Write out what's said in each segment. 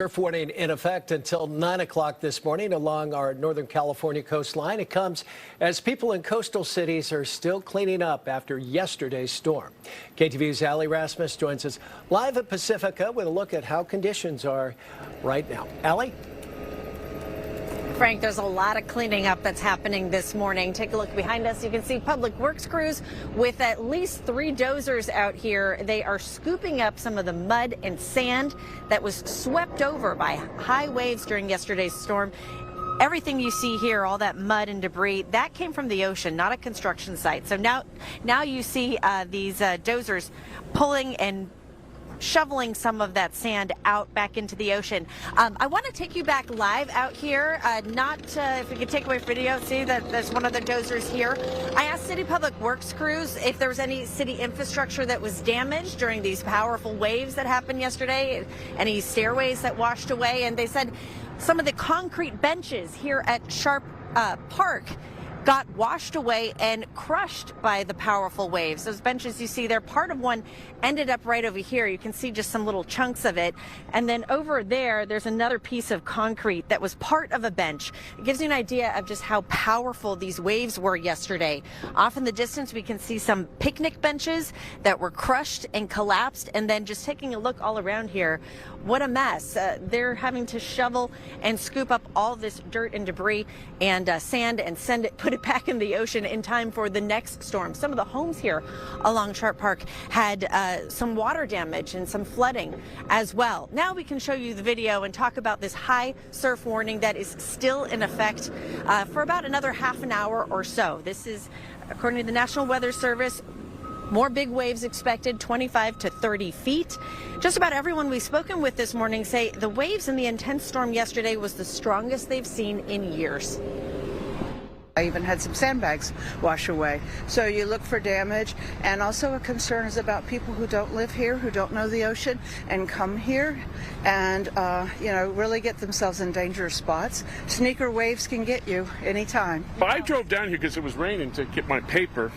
Surf warning in effect until 9 o'clock this morning along our Northern California coastline. It comes as people in coastal cities are still cleaning up after yesterday's storm. KTVU's Allie Rasmus joins us live at Pacifica with a look at how conditions are right now. Allie? Frank, there's a lot of cleaning up that's happening this morning. Take a look behind us. You can see public works crews with at least 3 dozers out here. They are scooping up some of the mud and sand that was swept over by high waves during yesterday's storm. Everything you see here, all that mud and debris, that came from the ocean, not a construction site. So now you see these dozers pulling and shoveling some of that sand out back into the ocean. I want to take you back live out here. If we could take away video, see that there's one of the dozers here. I asked City Public Works crews if there was any city infrastructure that was damaged during these powerful waves that happened yesterday, any stairways that washed away, and they said some of the concrete benches here at Sharp Park got washed away and crushed by the powerful waves. Those benches you see there, part of one ended up right over here. You can see just some little chunks of it. And then over there, there's another piece of concrete that was part of a bench. It gives you an idea of just how powerful these waves were yesterday. Off in the distance, we can see some picnic benches that were crushed and collapsed. And then just taking a look all around here, what a mess. They're having to shovel and scoop up all this dirt and debris and sand and put it back in the ocean in time for the next storm. Some of the homes here along Sharp Park had some water damage and some flooding as well. Now we can show you the video and talk about this high surf warning that is still in effect for about another half an hour or so. This is, according to the National Weather Service, more big waves expected, 25 to 30 feet. Just about everyone we've spoken with this morning say the waves in the intense storm yesterday was the strongest they've seen in years. I even had some sandbags wash away. So you look for damage, and also a concern is about people who don't live here, who don't know the ocean, and come here and, really get themselves in dangerous spots. Sneaker waves can get you anytime. I drove down here because it was raining to get my paper,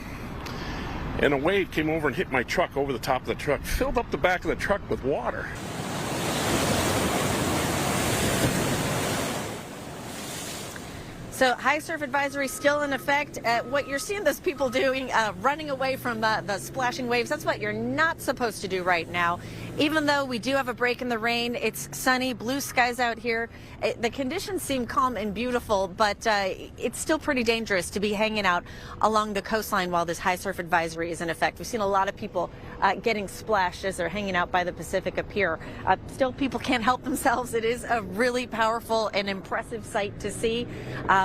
and a wave came over and hit my truck over the top of the truck, filled up the back of the truck with water. So high surf advisory still in effect. What you're seeing those people doing, running away from the splashing waves, that's what you're not supposed to do right now. Even though we do have a break in the rain, it's sunny, blue skies out here. The conditions seem calm and beautiful, but it's still pretty dangerous to be hanging out along the coastline while this high surf advisory is in effect. We've seen a lot of people getting splashed as they're hanging out by the Pacifica Pier. Still, people can't help themselves. It is a really powerful and impressive sight to see.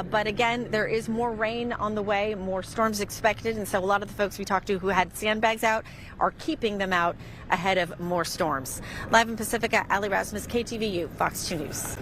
But again, there is more rain on the way, more storms expected, and so a lot of the folks we talked to who had sandbags out are keeping them out ahead of more storms. Live in Pacifica, Allie Rasmus, KTVU, Fox 2 News.